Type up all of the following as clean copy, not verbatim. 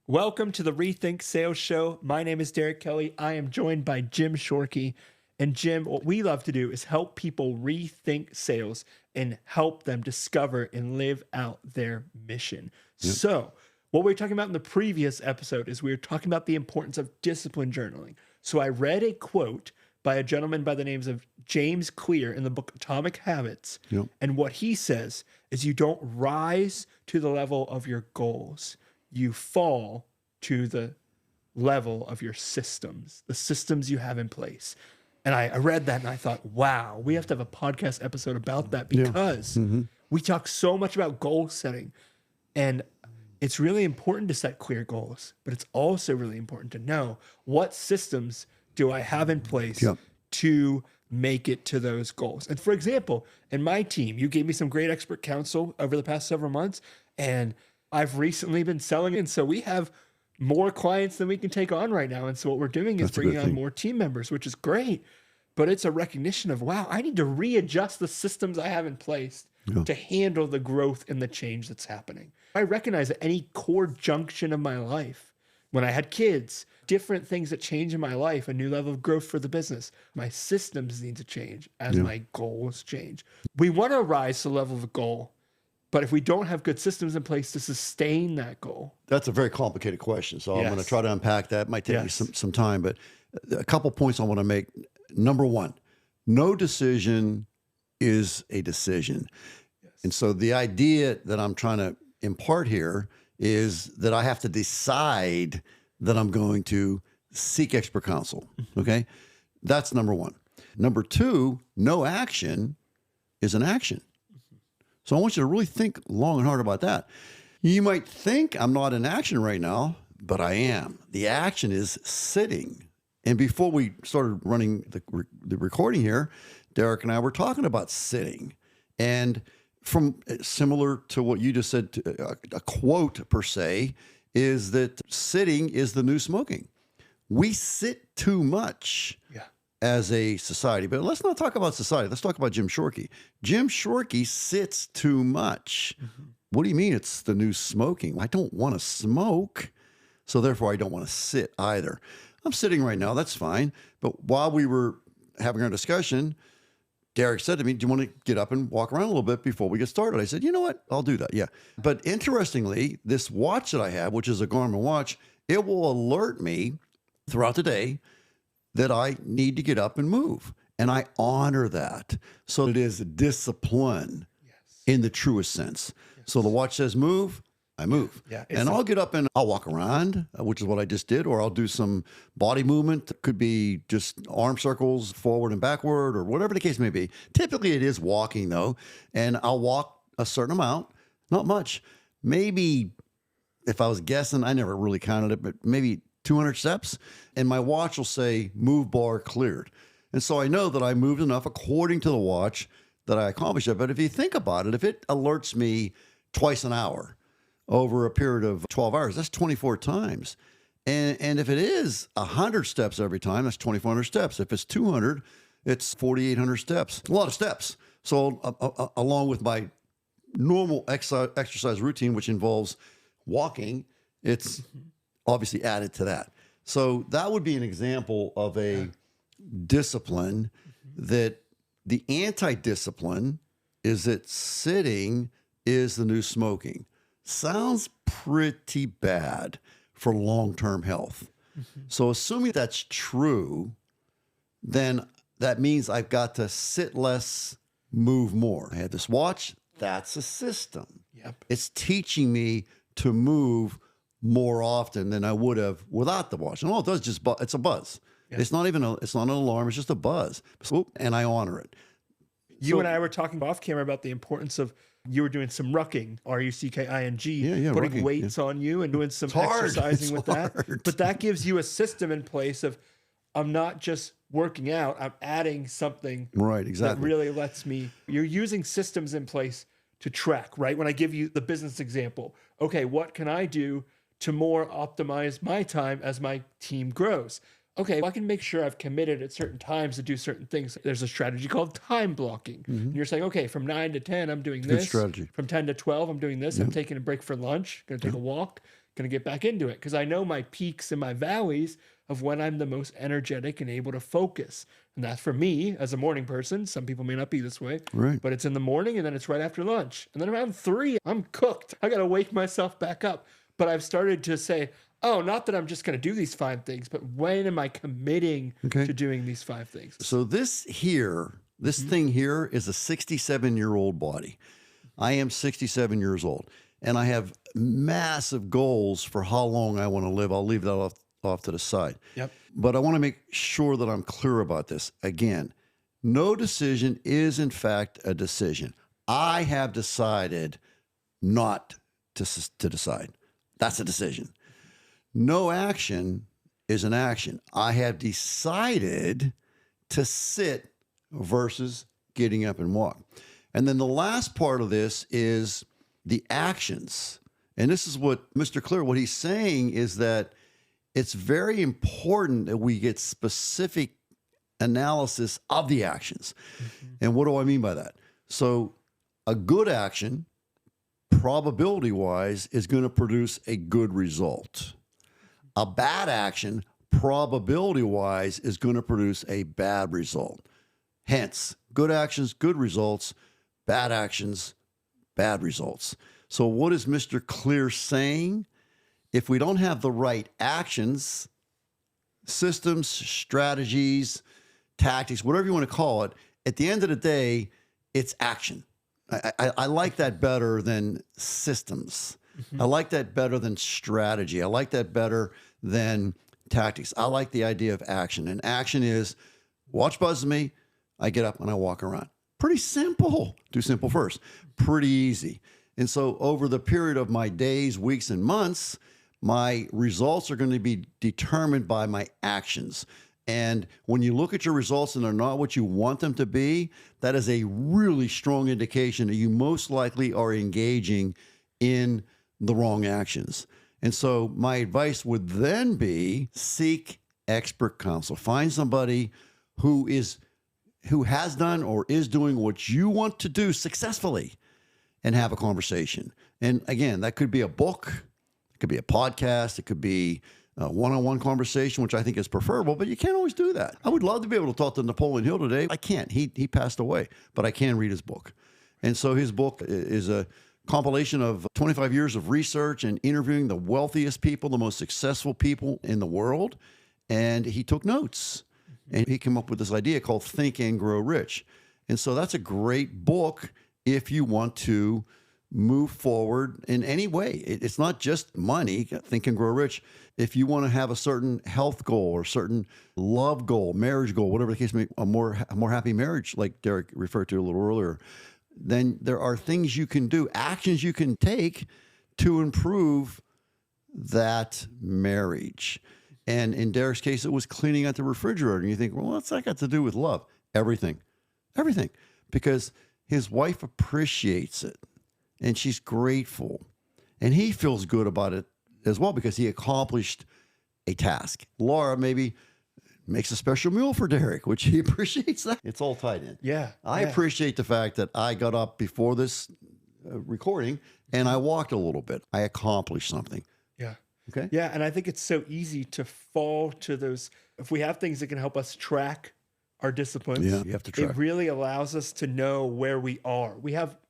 Welcome to the Rethink Sales Show. My name is Derek Kelly. I am joined by Jim Shorkey. And Jim, what we love to do is help people rethink sales and help them discover and live out their mission. Yep. So what we were talking about in the previous episode is we were talking about the importance of discipline journaling. So I read a quote by a gentleman by the names of James Clear in the book Atomic Habits. Yep. And what he says is you don't rise to the level of your goals. You fall to the level of your systems, the systems you have in place. And I read that and I thought, wow, we have to have a podcast episode about that because we talk so much about goal setting. And it's really important to set clear goals, but it's also really important to know what systems do I have in place to make it to those goals. And for example, in my team, you gave me some great expert counsel over the past several months, and I've recently been selling, and so we have more clients than we can take on right now. And so what we're doing is bringing on more team members, which is great, but it's a recognition of, wow, I need to readjust the systems I have in place to handle the growth and the change that's happening. I recognize at any core junction of my life, when I had kids, different things that change in my life, a new level of growth for the business, my systems need to change as my goals change. We want to rise to the level of a goal, but if we don't have good systems in place to sustain that goal. That's a very complicated question. So I'm going to try to unpack that. It might take me some time, but a couple points I want to make. Number one, no decision is a decision. Yes. And so the idea that I'm trying to impart here is that I have to decide that I'm going to seek expert counsel. Okay. That's number one. Number two, no action is an action. So I want you to really think long and hard about that. You might think I'm not in action right now, but I am. The action is sitting. And before we started running the recording here, Derek and I were talking about sitting. And from similar to what you just said, a quote per se, is that sitting is the new smoking. We sit too much as a society. But let's not talk about society. Let's talk about Jim Shorkey. Jim Shorkey sits too much. What do you mean it's the new smoking? I don't want to smoke, so therefore I don't want to sit either. I'm sitting right now. That's fine. But while we were having our discussion, Derek said to me, do you want to get up and walk around a little bit before we get started? I said, you know what? I'll do that. Yeah. But interestingly, this watch that I have, which is a Garmin watch, it will alert me throughout the day that I need to get up and move. And I honor that. So it is discipline in the truest sense. So the watch says move, I move. And I'll get up and I'll walk around, which is what I just did, or I'll do some body movement. It could be just arm circles forward and backward or whatever the case may be. Typically it is walking though. And I'll walk a certain amount, not much. Maybe if I was guessing, I never really counted it, but maybe 200 steps. And my watch will say move bar cleared. And so I know that I moved enough according to the watch that I accomplished it. But if you think about it, if it alerts me twice an hour over a period of 12 hours, that's 24 times. And if it is 100 steps every time, that's 2,400 steps. If it's 200, it's 4,800 steps. A lot of steps. So along with my normal exercise routine, which involves walking, it's obviously added to that. So that would be an example of a discipline that the anti-discipline is that sitting is the new smoking. Sounds pretty bad for long-term health. So assuming that's true, then that means I've got to sit less, move more. I had this watch. That's a system. It's teaching me to move more often than I would have without the watch. And all it does is just it's a buzz. It's not even it's not an alarm. It's just a buzz. And I honor it. You and I were talking off camera about the importance of you were doing some rucking, R-U-C-K-I-N-G, putting weights on you and doing some exercising with that. But that gives you a system in place of I'm not just working out, I'm adding something that really lets me. You're using systems in place to track, right? When I give you the business example, okay, what can I do to more optimize my time as my team grows? Okay, well, I can make sure I've committed at certain times to do certain things. There's a strategy called time blocking. And you're saying, okay, from 9 to 10, I'm doing this. Good strategy. From 10 to 12, I'm doing this. I'm taking a break for lunch, going to take a walk. going to get back into it because I know my peaks and my valleys of when I'm the most energetic and able to focus. And that's for me as a morning person. Some people may not be this way, Right. but it's in the morning and then it's right after lunch. And then around 3, I'm cooked. I got to wake myself back up. But I've started to say, oh, not that I'm just going to do these 5 things, but when am I committing to doing these 5 things? So this thing here is a 67-year-old body. I am 67 years old, and I have massive goals for how long I want to live. I'll leave that off to the side. Yep. But I want to make sure that I'm clear about this. Again, no decision is in fact a decision. I have decided not to decide. That's a decision. No action is an action. I have decided to sit versus getting up and walk. And then the last part of this is the actions. And this is what Mr. Clear, what he's saying is that it's very important that we get specific analysis of the actions. And what do I mean by that? So a good action, probability-wise, is going to produce a good result. A bad action, probability-wise, is going to produce a bad result. Hence, good actions, good results, bad actions, bad results. So what is Mr. Clear saying? If we don't have the right actions, systems, strategies, tactics, whatever you want to call it, at the end of the day, it's action. I like that better than systems. I like that better than strategy. I like that better than tactics. I like the idea of action. And action is watch buzzes me, I get up and I walk around. Pretty simple. Do simple first. Pretty easy. And so over the period of my days, weeks, and months, my results are going to be determined by my actions. And when you look at your results and they're not what you want them to be, that is a really strong indication that you most likely are engaging in the wrong actions. And so my advice would then be seek expert counsel. Find somebody who has done or is doing what you want to do successfully and have a conversation. And again, that could be a book, it could be a podcast, it could be a one-on-one conversation, which I think is preferable, but you can't always do that. I would love to be able to talk to Napoleon Hill today. I can't. He passed away, but I can read his book. And so his book is a compilation of 25 years of research and interviewing the wealthiest people, the most successful people in the world. And he took notes. And he came up with this idea called Think and Grow Rich. And so that's a great book if you want to move forward in any way. It's not just money, Think and Grow Rich. If you want to have a certain health goal or certain love goal, marriage goal, whatever the case may be, a more happy marriage, like Derek referred to a little earlier, then there are things you can do, actions you can take to improve that marriage. And in Derek's case, it was cleaning out the refrigerator. And you think, well, what's that got to do with love? Everything. Because his wife appreciates it and she's grateful. And he feels good about it as well because he accomplished a task. Laura maybe makes a special meal for Derek, which he appreciates that. It's all tied in. Yeah. I appreciate the fact that I got up before this recording and I walked a little bit. I accomplished something. Yeah. Okay. Yeah. And I think it's so easy to fall to those. If we have things that can help us track our disciplines, you have to track. It really allows us to know where we are.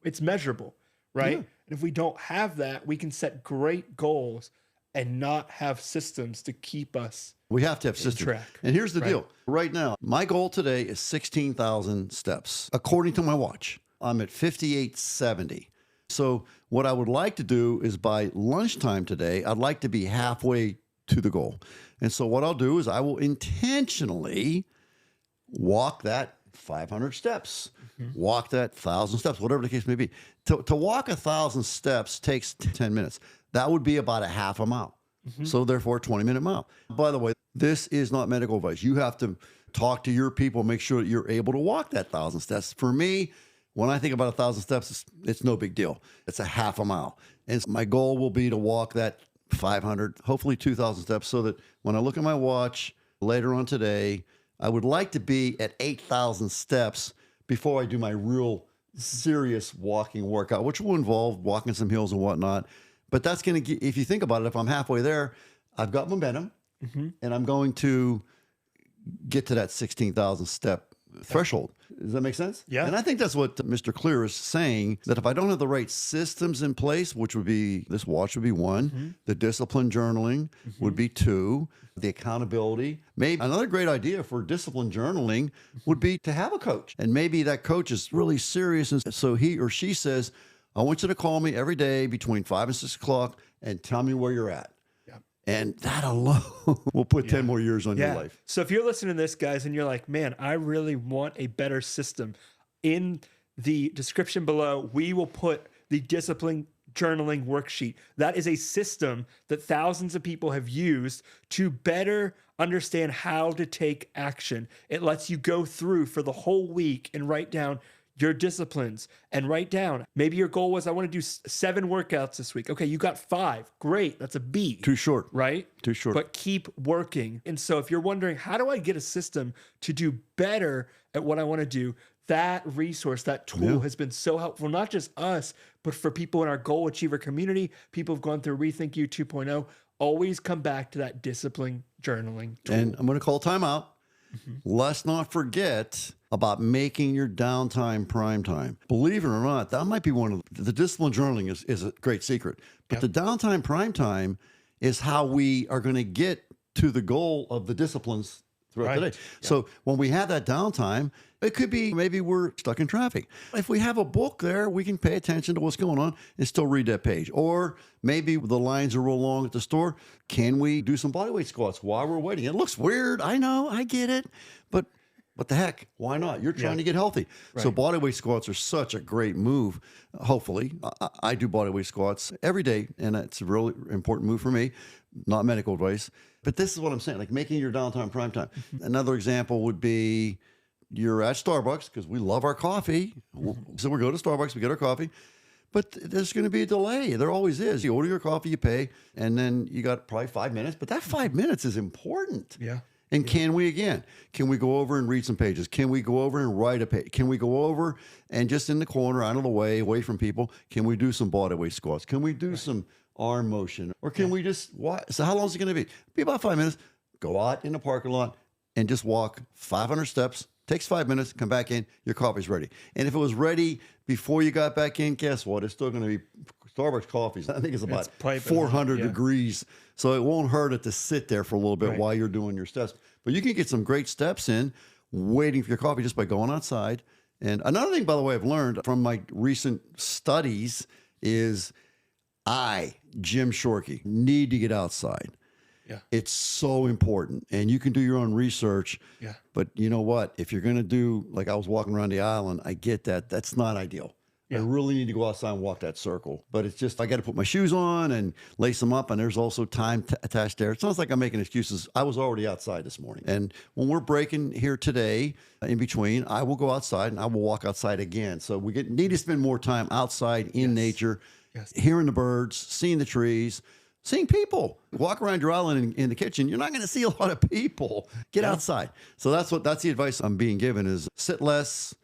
It's measurable, right? Yeah. And if we don't have that, we can set great goals and not have systems to keep us. We have to have systems. Track. And here's the deal. Right now, my goal today is 16,000 steps. According to my watch, I'm at 5870. So what I would like to do is by lunchtime today, I'd like to be halfway to the goal. And so what I'll do is I will intentionally walk that 500 steps, walk that 1,000 steps, whatever the case may be. To walk 1,000 steps takes 10 minutes. That would be about a half a mile. So therefore, a 20-minute mile. By the way, this is not medical advice. You have to talk to your people, make sure that you're able to walk that 1,000 steps. For me, when I think about 1,000 steps, it's no big deal. It's a half a mile. And my goal will be to walk that 500, hopefully 2,000 steps, so that when I look at my watch later on today, I would like to be at 8,000 steps before I do my real serious walking workout, which will involve walking some hills and whatnot. But that's going to, if you think about it, if I'm halfway there, I've got momentum and I'm going to get to that 16,000 step threshold. Does that make sense? Yeah. And I think that's what Mr. Clear is saying, that if I don't have the right systems in place, which would be, this watch would be one, the discipline journaling would be two, the accountability. Maybe another great idea for discipline journaling would be to have a coach. And maybe that coach is really serious. And so he or she says, I want you to call me every day between 5 and 6 o'clock and tell me where you're at. And that alone will put 10 more years on your life. So if you're listening to this, guys, and you're like, man, I really want a better system, in the description below, we will put the discipline journaling worksheet. That is a system that thousands of people have used to better understand how to take action. It lets you go through for the whole week and write down your disciplines and write down, maybe your goal was, I want to do 7 workouts this week. Okay, you got 5. Great. That's a B. Too short. Right? Too short. But keep working. And so if you're wondering, how do I get a system to do better at what I want to do? That resource, that tool has been so helpful, not just us, but for people in our goal achiever community, people who've gone through Rethink You 2.0. Always come back to that discipline journaling tool. And I'm going to call timeout. Let's not forget about making your downtime prime time. Believe it or not, that might be one of the discipline journaling is a great secret. But the downtime prime time is how we are going to get to the goal of the disciplines throughout the day. So when we have that downtime, it could be maybe we're stuck in traffic. If we have a book there, we can pay attention to what's going on and still read that page. Or maybe the lines are real long at the store. Can we do some bodyweight squats while we're waiting? It looks weird. I know. I get it. But what the heck? Why not? You're trying to get healthy. So bodyweight squats are such a great move. Hopefully. I do bodyweight squats every day, and it's a really important move for me. Not medical advice. But this is what I'm saying, like making your downtime prime time. Another example would be you're at Starbucks, because we love our coffee. So we go to Starbucks, we get our coffee. But there's going to be a delay. There always is. You order your coffee, you pay, and then you got probably 5 minutes. But that 5 minutes is important. Yeah. And can we go over and read some pages? Can we go over and write a page? Can we go over and just in the corner, out of the way, away from people, can we do some bodyweight squats? Can we do some arm motion? Or can we just walk? So how long is it going to be? Be about 5 minutes. Go out in the parking lot and just walk 500 steps. Takes 5 minutes, come back in, your coffee's ready. And if it was ready before you got back in, guess what? It's still going to be Starbucks coffees. I think it's about 400 degrees. So it won't hurt it to sit there for a little bit while you're doing your steps. But you can get some great steps in waiting for your coffee just by going outside. And another thing, by the way, I've learned from my recent studies is Jim Shorkey, need to get outside. Yeah. It's so important. And you can do your own research. Yeah. But you know what? If you're going to do, like I was walking around the island, I get that. That's not ideal. I really need to go outside and walk that circle. But it's just, I got to put my shoes on and lace them up. And there's also time attached there. It sounds like I'm making excuses. I was already outside this morning. And when we're breaking here today, in between, I will go outside and I will walk outside again. So we need to spend more time outside in nature, hearing the birds, seeing the trees, seeing people. Walk around your island in the kitchen. You're not going to see a lot of people. Get outside. So that's the advice I'm being given is sit less,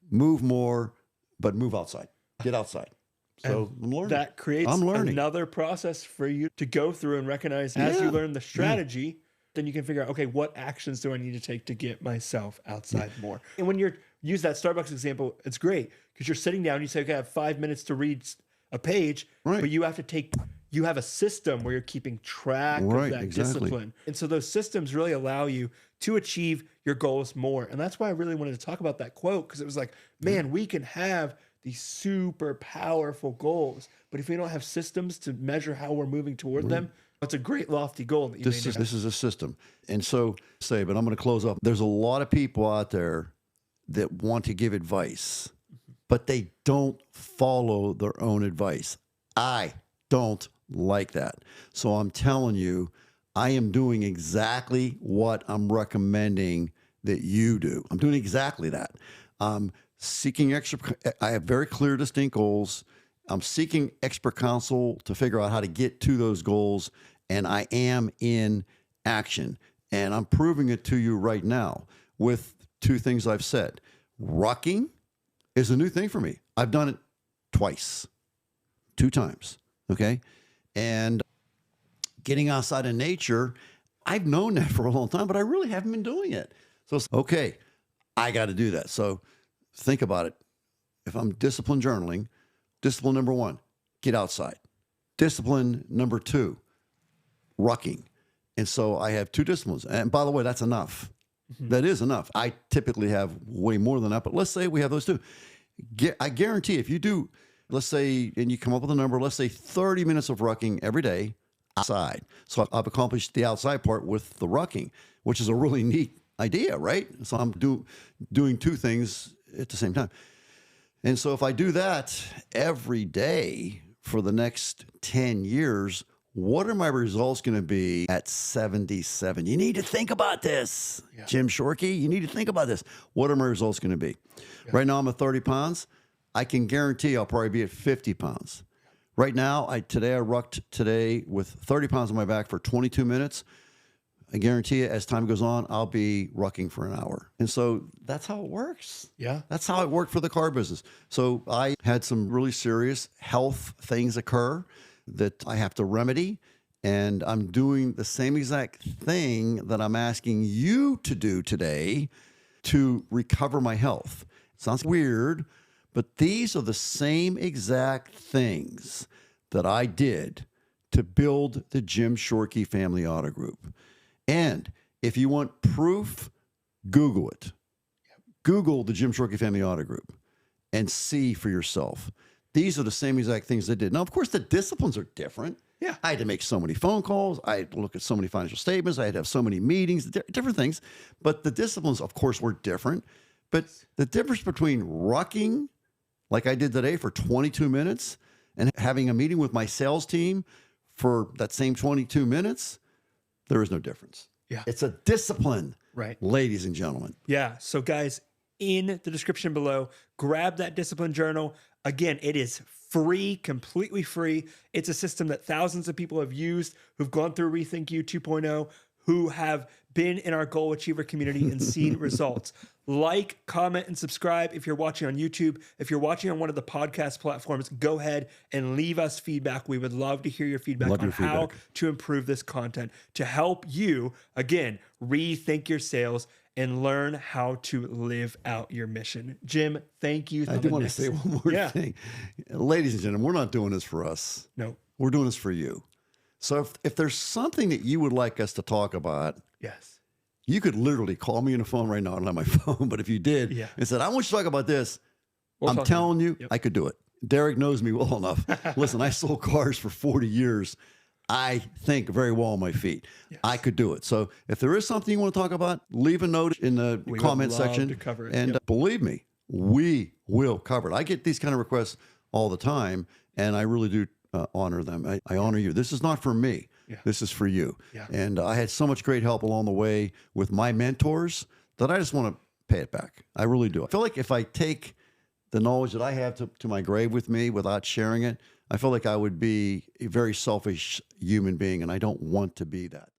move more, but move outside. Get outside. So I'm learning. That creates another process for you to go through and recognize as you learn the strategy, then you can figure out, okay, what actions do I need to take to get myself outside more? And when you're use that Starbucks example, it's great because you're sitting down, you say, okay, I have 5 minutes to read a page, but you have a system where you're keeping track of that discipline. And so those systems really allow you to achieve your goals more. And that's why I really wanted to talk about that quote, because it was like, man, we can have these super powerful goals, but if we don't have systems to measure how we're moving toward them, it's a great lofty goal that this is a system. And so but I'm going to close up. There's a lot of people out there that want to give advice, but they don't follow their own advice. I don't like that. So I'm telling you, I am doing exactly what I'm recommending that you do. I'm doing exactly that. Seeking I have very clear, distinct goals. I'm seeking expert counsel to figure out how to get to those goals, and I am in action. And I'm proving it to you right now with 2 things I've said. Rucking is a new thing for me. I've done it twice, 2 times. Okay. And getting outside in nature, I've known that for a long time, but I really haven't been doing it. So it's okay, I got to do that. So think about it. If I'm disciplined journaling, discipline number one, get outside. Discipline number two, rucking. And so I have two disciplines. And by the way, that's enough. That is enough. I typically have way more than that, but let's say we have those two. I guarantee if you do, let's say, and you come up with a number, let's say 30 minutes of rucking every day outside. So I've accomplished the outside part with the rucking, which is a really neat idea, right? So I'm doing two things at the same time. And so if I do that every day for the next 10 years, what are my results going to be at 77? You need to think about this, Jim Shorkey. You need to think about this. What are my results going to be? Right now I'm at 30 pounds. I can guarantee I'll probably be at 50 pounds. Right now, today I rucked today with 30 pounds on my back for 22 minutes. I guarantee you, as time goes on, I'll be rucking for an hour. And so that's how it works. Yeah. That's how it worked for the car business. So I had some really serious health things occur that I have to remedy. And I'm doing the same exact thing that I'm asking you to do today to recover my health. It sounds weird, but these are the same exact things that I did to build the Jim Shorkey Family Auto Group. And if you want proof, Google it. Google the Jim Shorkey Family Auto Group and see for yourself. These are the same exact things they did. Now, of course, the disciplines are different. Yeah. I had to make so many phone calls. I had to look at so many financial statements. I had to have so many meetings, different things. But the disciplines, of course, were different. But the difference between rucking, like I did today for 22 minutes, and having a meeting with my sales team for that same 22 minutes, there is no difference. Yeah. It's a discipline, Right. ladies and gentlemen. Yeah. So, guys, in the description below, grab that discipline journal. Again, it is free, completely free. It's a system that thousands of people have used who've gone through Rethink You 2.0, who have been in our Goal Achiever community and seen results. Like, comment, and subscribe if you're watching on YouTube. If you're watching on one of the podcast platforms, go ahead and leave us feedback. We would love to hear your feedback on how to improve this content to help you, again, rethink your sales and learn how to live out your mission. Jim, thank you. I do want to say one more thing. Ladies and gentlemen, we're not doing this for us. No. We're doing this for you. So if there's something that you would like us to talk about, yes, you could literally call me on the phone right now. I don't have my phone, but if you did and said, I want you to talk about this, I'm telling you, I could do it. Derek knows me well enough. Listen, I sold cars for 40 years. I think very well on my feet. Yes. I could do it. So if there is something you want to talk about, leave a note in the comment section. To cover it. And believe me, we will cover it. I get these kind of requests all the time, and I really do honor them. I honor you. This is not for me. Yeah. This is for you. Yeah. And I had so much great help along the way with my mentors that I just want to pay it back. I really do. I feel like if I take the knowledge that I have to my grave with me without sharing it, I feel like I would be a very selfish human being, and I don't want to be that.